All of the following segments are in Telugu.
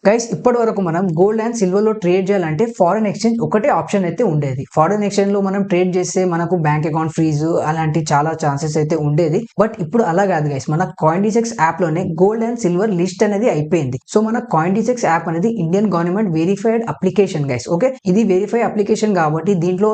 గైస్ ఇప్పటి వరకు మనం గోల్డ్ అండ్ సిల్వర్ లో ట్రేడ్ చేయాలంటే ఫారెన్ ఎక్స్చేంజ్ ఒకటే ఆప్షన్ అయితే ఉండేది. ఫారెన్ ఎక్స్చేంజ్ లో మనం ట్రేడ్ చేస్తే మనకు బ్యాంక్ అకౌంట్ ఫ్రీజ్ అలాంటి చాలా ఛాన్సెస్ అయితే ఉండేది. బట్ ఇప్పుడు అలా కాదు గైస్, మన కాయిన్డిసెక్స్ యాప్ లోనే గోల్డ్ అండ్ సిల్వర్ లిస్ట్ అనేది అయిపోయింది. సో మన కాయిన్డిసెక్స్ యాప్ అనేది Indian government verified application guys. Okay, ఇది వెరిఫై అప్లికేషన్ కాబట్టి దేంట్లో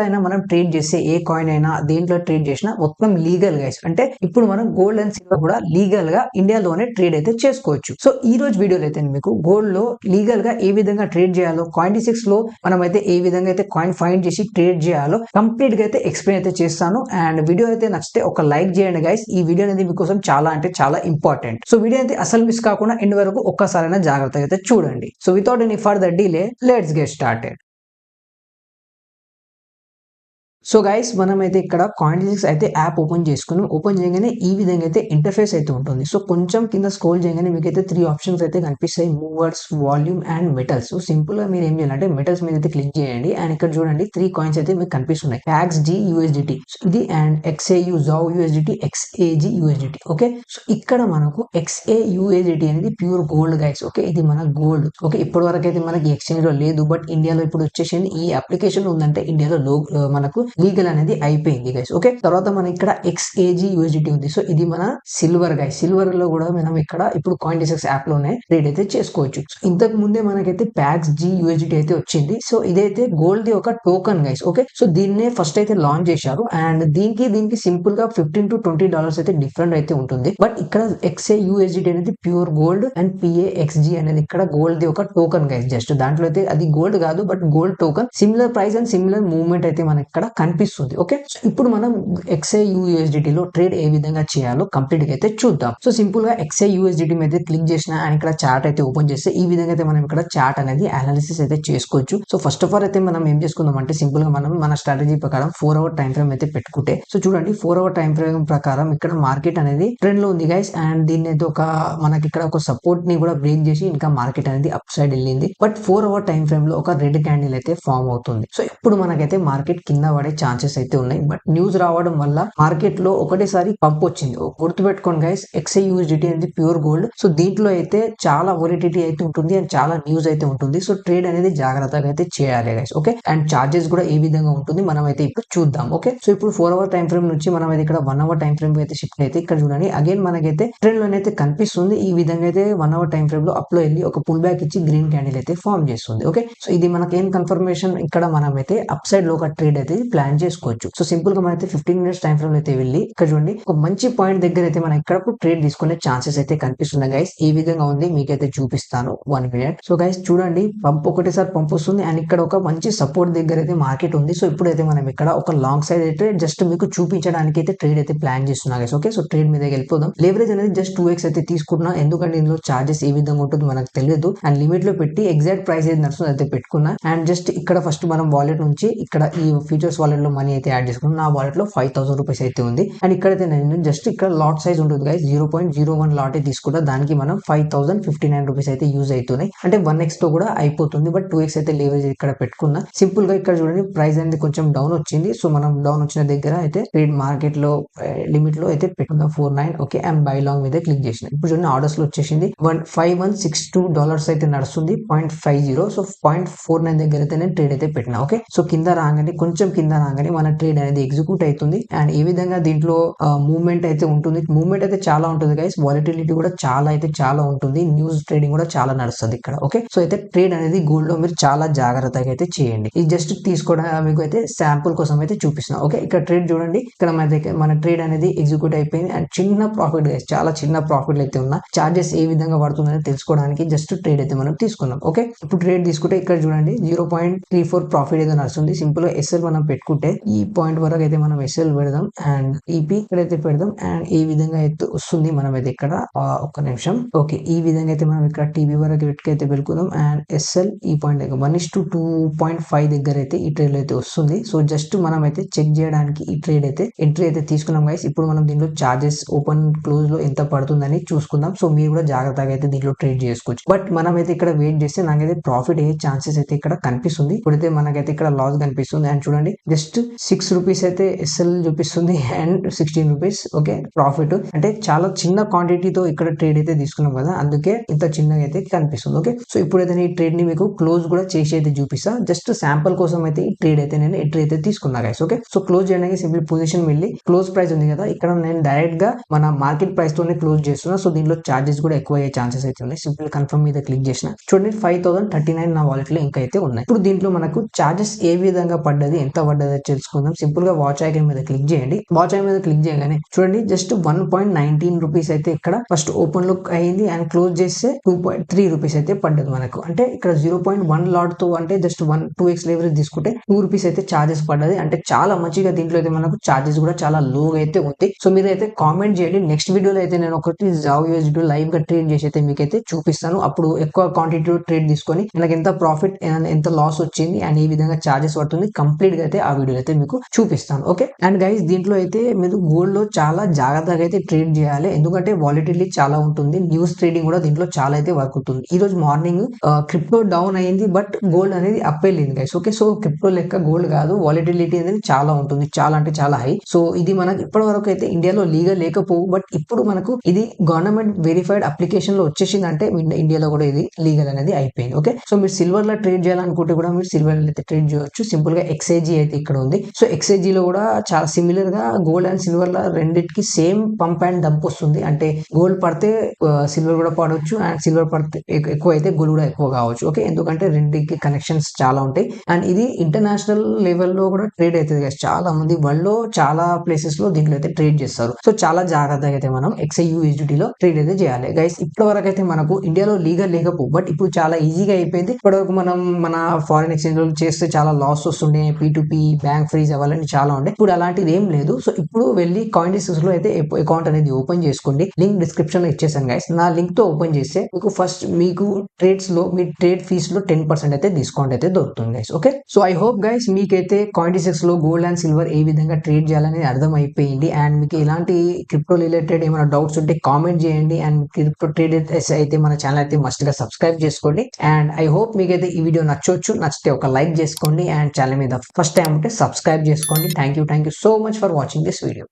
అయినా మనం ట్రేడ్ చేస్తే ఏ కాయిన్ అయినా దేంట్లో ట్రేడ్ చేసినా మొత్తం లీగల్ గైస్. అంటే ఇప్పుడు మనం గోల్డ్ అండ్ సిల్వర్ కూడా లీగల్ గా ఇండియాలోనే ట్రేడ్ అయితే చేసుకోవచ్చు. సో ఈ రోజు వీడియోలో అయితే మీకు గోల్డ్ లో లీగల్ గా ఏ విధంగా ట్రేడ్ చేయాలో, కాయిన్డిసెక్స్ లో మనం అయితే ఏ విధంగా అయితే కాయిన్ ఫైండ్ చేసి ట్రేడ్ చేయాలో కంప్లీట్ గా అయితే ఎక్స్ప్లెయిన్ అయితే చేస్తాను. అండ్ వీడియో అయితే నచ్చితే ఒక లైక్ చేయండి గైస్. ఈ వీడియో అనేది మీకోసం చాలా అంటే చాలా ఇంపార్టెంట్. సో వీడియో అయితే అసలు మిస్ కాకుండా ఎండ్ వరకు ఒక్కసారైనా జాగ్రత్తగా అయితే చూడండి. So without any further delay let's get started. So guys మనమైతే ఇక్కడ కాయిన్డిసెక్స్ అయితే యాప్ ఓపెన్ చేసుకున్నాం. ఓపెన్ చేయగానే ఈ విధంగా అయితే ఇంటర్ఫేస్ అయితే ఉంటుంది. సో కొంచెం కింద స్క్రోల్ చేయగానే మీకు అయితే 3 ఆప్షన్స్ అయితే కనిపిస్తాయి: movers, volume and metals. So simple గా మీరు ఏం చేయాలంటే మెటల్స్ మీద అయితే క్లిక్ చేయండి. అండ్ ఇక్కడ చూడండి 3 కాయిన్స్ అయితే మీకు కనిపిస్తున్నాయి: PAXG USDT ఇది, and XAU ZOU USDT, XAG USDT. Okay, so ఇక్కడ మనకు XAUSDT అనేది ప్యూర్ గోల్డ్ గైస్. ఓకే, ఇది మన గోల్డ్. ఓకే, ఇప్పటి వరకు అయితే మనకి ఎక్స్చేంజ్ లో లేదు, బట్ ఇండియాలో ఇప్పుడు వచ్చేసింది. ఈ అప్లికేషన్ ఉందంటే ఇండియాలో మనకు లీగల్ అనేది అయిపోయింది గైస్. ఓకే, తర్వాత మన ఇక్కడ XAG USDT ఉంది. సో ఇది మన సిల్వర్ గైస్. సిల్వర్ లో కూడా మనం ఇక్కడ ఇప్పుడు కాయిన్డిసెక్స్ యాప్ లోనే ట్రేడ్ అయితే చేసుకోవచ్చు. ఇంతకు ముందే మనకైతే PAXG USDT అయితే వచ్చింది. సో ఇదైతే గోల్డ్ ది ఒక టోకన్ గైస్. ఓకే, సో దీన్నే ఫస్ట్ అయితే లాంచ్ చేశారు. అండ్ దీనికి సింపుల్ గా $15 to $20 అయితే డిఫరెంట్ అయితే ఉంటుంది. బట్ ఇక్కడ XAUSDT అనేది ప్యూర్ గోల్డ్, అండ్ PAXG అనేది ఇక్కడ గోల్డ్ ది ఒక టోకన్ గైస్. జస్ట్ దాంట్లో అయితే అది గోల్డ్ కాదు, but gold token. Similar price and similar movement అయితే మనకి ఇక్కడ కనిపిస్తుంది. ఓకే, ఇప్పుడు మనం XAUSDT లో ట్రేడ్ ఏ విధంగా చేయాలో కంప్లీట్ గా అయితే చూద్దాం. సో సింపుల్ గా XAUSDT మీద క్లిక్ చేసిన అండ్ ఇక్కడ చార్ట్ అయితే ఓపెన్ చేస్తే ఈ విధంగా అయితే మనం ఇక్కడ చార్ట్ అనేది అనాలిసిస్ అయితే చేసుకోవచ్చు. సో ఫస్ట్ ఆఫ్ ఆల్ అయితే మనం ఏం చేసుకుందాం అంటే సింపుల్ గా మనం మన స్ట్రాటజీ ప్రకారం 4 అవర్ టైం ఫ్రేమ్ అయితే పెట్టుకుంటే, సో చూడండి 4 అవర్ టైం ఫ్రేమ్ ప్రకారం ఇక్కడ మార్కెట్ అనేది ట్రెండ్ లో ఉంది గైస్. అండ్ దీన్ని అయితే మనకి ఇక్కడ ఒక సపోర్ట్ ని కూడా బ్రేక్ చేసి ఇంకా మార్కెట్ అనేది అప్ సైడ్ వెళ్ళింది. బట్ 4 అవర్ టైం ఫ్రేమ్ లో ఒక రెడ్ క్యాండిల్ అయితే ఫామ్ అవుతుంది. సో ఇప్పుడు మనకైతే మార్కెట్ కింద పడే ఛాన్సెస్ అయితే ఉన్నాయి. బట్ న్యూస్ రావడం వల్ల మార్కెట్ లో ఒకటేసారి పంప్ వచ్చింది. గుర్తుపెట్టుకోండి గైస్, XAUSDT అనేది ప్యూర్ గోల్డ్. సో దీంట్లో అయితే చాలా వొలటిలిటీ అయితే ఉంటుంది అండ్ చాలా న్యూస్ అయితే ఉంటుంది. సో ట్రేడ్ అనేది జాగ్రత్తగా అయితే చేయాలి గైస్. ఓకే, అండ్ చార్జెస్ కూడా ఏ విధంగా ఉంటుంది మనం అయితే ఇప్పుడు చూద్దాం. ఓకే, సో ఇప్పుడు 4 అవర్ టైం ఫ్రేమ్ నుంచి మనం అయితే ఇక్కడ 1 అవర్ టైం ఫ్రేమ్ అయితే షిఫ్ట్ అయితే ఇక్కడ చూడండి అగైన్ మనకైతే ట్రెండ్ లో అయితే కనిపిస్తుంది. ఈ విధంగా అయితే 1 అవర్ టైం ఫ్రేమ్ లో అప్ లో వెళ్ళి ఒక పుల్ బ్యాక్ ఇచ్చి గ్రీన్ క్యాండిల్ అయితే ఫామ్ చేస్తుంది. ఓకే, సో ఇది మనకి ఏం కన్ఫర్మేషన్, ఇక్కడ మనం అయితే అప్ సైడ్ లో ఒక ట్రేడ్ అయితే ప్లాన్ చేసుకోవచ్చు. సో సింపుల్ గా మనైతే 15 మినిట్స్ టైం ఫ్రేమ్ అయితే వెళ్ళి ఇక్కడ చూడండి ఒక మంచి పాయింట్ దగ్గర అయితే మనం ఇక్కడ ట్రేడ్ తీసుకునే ఛాన్సెస్ అయితే కనిపిస్తున్నాయి గైస్. ఏ విధంగా ఉంది మీకైతే చూపిస్తాను 1 మినిట్. సో గైస్ చూడండి పంప్ ఒకటేసారి పంప్ వస్తుంది అండ్ ఇక్కడ ఒక మంచి సపోర్ట్ దగ్గర అయితే మార్కెట్ ఉంది. సో ఇప్పుడైతే మనం ఇక్కడ ఒక లాంగ్ సైడ్ అయితే జస్ట్ మీకు చూపించడానికి అయితే ట్రేడ్ అయితే ప్లాన్ చేస్తున్నా గైస్. ఓకే, సో ట్రేడ్ మీద వెళ్ళిపోదాం. లేవరేజ్ అనేది జస్ట్ 2x అయితే తీసుకున్నా, ఎందుకంటే ఇందులో చార్జెస్ ఏ విధంగా ఉంటుందో మనకు తెలియదు. అండ్ లిమిట్ లో పెట్టి ఎగ్జాక్ట్ ప్రైస్ ఏది నడుస్తుందో అయితే పెట్టుకున్నా. అండ్ జస్ట్ ఇక్కడ ఫస్ట్ మనం వాలెట్ నుంచి ఇక్కడ ఈ ఫ్యూచర్స్ వాలెట్ లో మనీ అయితే యాడ్ చేసుకున్నాం. నా వాలెట్ లో 5000 రూపీస్ అయితే ఉంది. అండ్ ఇక్కడైతే నేను జస్ట్ ఇక్కడ లాట్ సైజ్ ఉంటుంది గైస్, 0.01 లాట్ తీసుకుంటా. దానికి మనం 5059 రూపీస్ అయితే యూజ్ అవుతున్నాయి. అంటే 1x తో కూడా అయిపోతుంది, బట్ 2x అయితే లేవరేజ్ ఇక్కడ పెట్టుకున్నా. సింపుల్ గా ఇక్కడ చూడండి ప్రైస్ అనేది కొంచెం డౌన్ వచ్చింది. సో మనం డౌన్ వచ్చిన దగ్గర అయితే ట్రేడ్ మార్కెట్ లో లిమిట్ లో అయితే పెట్టుకుందాం 49. ఓకే, అండ్ బై లాంగ్ మీద క్లిక్ చేసిన. ఇప్పుడు చూడండి ఆర్డర్స్ లో వచ్చేసింది $5162 అయితే నడుస్తుంది 0.50. సో 0.49 దగ్గర అయితే నేను ట్రేడ్ అయితే పెట్టినా. ఓకే, సో కింద రాగానే కొంచెం కింద రాగానే మన ట్రేడ్ అనేది ఎగ్జిక్యూట్ అవుతుంది. అండ్ ఈ విధంగా దీంట్లో మూవ్మెంట్ అయితే ఉంటుంది. మూవ్మెంట్ అయితే చాలా ఉంటుంది గైస్. వాలటిలిటీ కూడా చాలా ఉంటుంది. న్యూస్ ట్రేడింగ్ కూడా చాలా నడుస్తుంది ఇక్కడ. ఓకే, సో అయితే ట్రేడ్ అనేది గోల్డ్ లో మీరు చాలా జాగ్రత్తగా అయితే చేయండి. ఇది జస్ట్ తీసుకోవడం మీకు అయితే శాంపుల్ కోసం అయితే చూపిస్తున్నా. ఓకే, ఇక్కడ ట్రేడ్ చూడండి, ఇక్కడ మన ట్రేడ్ అనేది ఎగ్జిక్యూట్ అయిపోయింది. అండ్ చిన్న ప్రాఫిట్ గైస్, చాలా చిన్న ప్రాఫిట్ అయితే ఉన్నా. చార్జెస్ ఏ విధంగా పడుతుందని తెలుసుకోవడానికి జస్ట్ ట్రేడ్ అయితే మనం తీసుకున్నాం. ఓకే, ఇప్పుడు ట్రేడ్ తీసుకుంటే ఇక్కడ చూడండి 0.34 ప్రాఫిట్ అయితే నడుస్తుంది. సింపుల్ గా SL మనం పెట్టుకుంటే ఈ పాయింట్ వరకు అయితే మనం SL పెడదాం అండ్ EP ఇక్కడైతే పెడదాం. అండ్ ఈ విధంగా అయితే వస్తుంది. మనం అయితే ఇక్కడ ఒక్క నిమిషం. ఓకే, ఈ విధంగా అయితే మనం ఇక్కడ TB వరకు అయితే పెట్టుకుందాం. అండ్ SL ఈ పాయింట్ 1:2.5 దగ్గర అయితే ఈ ట్రేడ్ అయితే వస్తుంది. సో జస్ట్ మనం అయితే చెక్ చేయడానికి ఈ ట్రేడ్ అయితే ఎంట్రీ అయితే తీసుకున్నాం గైస్. ఇప్పుడు మనం దీంట్లో చార్జెస్ ఓపెన్ క్లోజ్ లో ఎంత పడుతుందని చూసుకుందాం. సో మీరు కూడా జాగ్రత్తగా అయితే దీంట్లో ట్రేడ్ చేసుకోవచ్చు. బట్ మనం అయితే ఇక్కడ వెయిట్ చేస్తే నాకైతే ప్రాఫిట్ అయ్యే ఛాన్సెస్ అయితే ఇక్కడ కనిపిస్తుంది. ఇప్పుడైతే మనకైతే ఇక్కడ లాస్ కనిపిస్తుంది. అండ్ చూడండి జస్ట్ 6 రూపీస్ అయితే ఎస్ఎల్ చూపిస్తుంది అండ్ 16 రూపీస్ ఓకే ప్రాఫిట్. అంటే చాలా చిన్న క్వాంటిటీతో ఇక్కడ ట్రేడ్ అయితే తీసుకున్నాం కదా, అందుకే ఇంత చిన్నగా అయితే కనిపిస్తుంది. ఓకే, సో ఇప్పుడైతే ఈ ట్రేడ్ ని మీకు క్లోజ్ కూడా చేసి అయితే చూపిస్తా. జస్ట్ శాంపుల్ కోసం అయితే ఈ ట్రేడ్ అయితే నేను ఎంట్రీ అయితే తీసుకున్నా గైస్. ఓకే, సో క్లోజ్ చేయడానికి సింపుల్ పొజిషన్ వెళ్ళి క్లోజ్ ప్రైస్ ఉంది కదా, ఇక్కడ నేను డైరెక్ట్ గా మన మార్కెట్ ప్రైస్ తోనే క్లోజ్ చేస్తున్నా. సో దీనిలో చార్జెస్ కూడా ఎక్కువ అయ్యే ఛాన్సెస్ అయితే ఉన్నాయి. సింపుల్ కన్ఫర్మ్ మీద క్లిక్ చేసిన చూడండి 5039 నా వాలెట్ లో ఇంకా అయితే ఉన్నాయి. ఇప్పుడు దీంట్లో మనకు చార్జెస్ ఏ విధంగా పడ్డది, ఎంత పడ్డది తెలుసుకుందాం. సింపుల్ గా వాచ్ ఐకాన్ మీద క్లిక్ చేయండి. వాచ్ ఐకాన్ మీద క్లిక్ చేయగానే చూడండి జస్ట్ 1.19 రూపీస్ అయితే ఇక్కడ ఫస్ట్ ఓపెన్ లో అయింది అండ్ క్లోజ్ చేస్తే 2.3 రూపీస్ అయితే పడ్డది మనకు. అంటే ఇక్కడ 0.1 లాట్ తో అంటే జస్ట్ 2x లెవరేజ్ తీసుకుంటే 2 రూపీస్ అయితే చార్జెస్ పడ్డది. అంటే చాలా మంచిగా దీంట్లో అయితే మనకు చార్జెస్ కూడా చాలా లోగా అయితే ఉంది. సో మీరు అయితే కామెంట్ చేయండి. నెక్స్ట్ వీడియోలో అయితే నేను ఒకటి జావ్ యూఎస్డి లైవ్ గా ట్రేడ్ చేసి అయితే మీకైతే చూపిస్తాను. అప్పుడు ఎక్కువ క్వాంటిటీ ట్రేడ్ తీసుకొని నాకు ఎంత ప్రాఫిట్ ఎంత లాస్ వచ్చింది అండ్ ఏ విధంగా చార్జెస్ పడుతుంది కంప్లీట్ గా అయితే ఆ వీడియో అయితే మీకు చూపిస్తాను. ఓకే, అండ్ గైస్ దీంట్లో అయితే మీరు గోల్డ్ లో చాలా జాగ్రత్తగా అయితే ట్రేడ్ చేయాలి. ఎందుకంటే వాలిటిలిటీ చాలా ఉంటుంది. న్యూస్ ట్రేడింగ్ కూడా దీంట్లో చాలా అయితే వర్క్ అవుతుంది. ఈ రోజు మార్నింగ్ క్రిప్టో డౌన్ అయింది బట్ గోల్డ్ అనేది అప్ వెళ్ళింది గైస్. ఓకే, సో క్రిప్టో లెక్క గోల్డ్ కాదు, వాలిటిలిటీ అనేది చాలా ఉంటుంది, చాలా అంటే చాలా హై. సో ఇది మనకు ఇప్పటి వరకు అయితే ఇండియాలో లీగల్ లేకపోవు, బట్ ఇప్పుడు మనకు ఇది గవర్నమెంట్ వెరిఫైడ్ అప్లికేషన్ లో వచ్చేసింది. అంటే ఇండియాలో కూడా ఇది లీగల్ అనేది అయిపోయింది. ఓకే, సో మీరు సిల్వర్ లో ట్రేడ్ చేయాలనుకుంటే కూడా మీరు సిల్వర్ అయితే ట్రేడ్ చేయొచ్చు. సింపుల్ గా ఎక్స్ఐజీ అయితే ఇక్కడ ఉంది. సో ఎక్స్ఐజీ లో కూడా చాలా సిమిలర్ గా గోల్డ్ అండ్ సిల్వర్ లా రెండింటికి సేమ్ పంప్ అండ్ డంప్ వస్తుంది. అంటే గోల్డ్ పడితే సిల్వర్ కూడా పడవచ్చు అండ్ సిల్వర్ పడితే ఎక్కువ అయితే గోల్డ్ కూడా ఎక్కువ కావచ్చు. ఓకే, ఎందుకంటే రెండింటికి కనెక్షన్స్ చాలా ఉంటాయి అండ్ ఇది ఇంటర్నేషనల్ లెవెల్లో కూడా ట్రేడ్ అవుతుంది కదా. చాలా మంది వరల్డ్ లో చాలా ప్లేసెస్ లో దీంట్లో అయితే ట్రేడ్ చేస్తారు. సో చాలా జాగ్రత్తగా అయితే మనం XAUSDT లో ట్రేడ్ అయితే చేయాలి గైస్. ఇప్పటి వరకు అయితే మనకు ఇండియాలో లీగల్ లేకపో, బట్ ఇప్పుడు చాలా ఈజీగా అయిపోయింది. ఇప్పటివరకు మనం మన ఫారిన్ ఎక్స్చేంజ్ లో చేస్తే చాలా లాస్ వస్తుండే, P2P బ్యాంక్ ఫ్రీజ్ అవ్వాలని చాలా ఉండే. ఇప్పుడు అలాంటిది ఏం లేదు. సో ఇప్పుడు వెళ్ళి కాయిన్డిస్క్స్ లో అయితే అకౌంట్ అనేది ఓపెన్ చేసుకోండి. లింక్ డిస్క్రిప్షన్ లో ఇచ్చేసాను గైస్. నా లింక్ తో ఓపెన్ చేస్తే మీకు ఫస్ట్ మీకు ట్రేడ్స్ లో మీ ట్రేడ్ ఫీస్ లో 10% అయితే డిస్కౌంట్ అయితే దొరుకుతుంది guys. Okay, so I hope guys మీకైతే కాయిన్డిస్క్స్ లో గోల్డ్ అండ్ సిల్వర్ ఏ విధంగా ట్రేడ్ చేయాలని అర్థం అయిపోయింది. అండ్ మీకు ఇలాంటి క్రిప్టో రిలేటెడ్ ఏమైనా డౌట్స్ ఉంటే కామెంట్ చేయండి. అండ్ క్రిప్టో ట్రేడ్ అయితే మన ఛానల్ అయితే మస్ట్ గా సబ్స్క్రైబ్ చేసుకోండి. అండ్ ఐ హోప్ మీకైతే ఈ వీడియో నచ్చితే ఒక లైక్ చేసుకోండి అండ్ ఛానల్ మీద ఫస్ట్ టైం ఉంటే సబ్స్క్రైబ్ చేసుకోండి. Thank you so much for watching this video.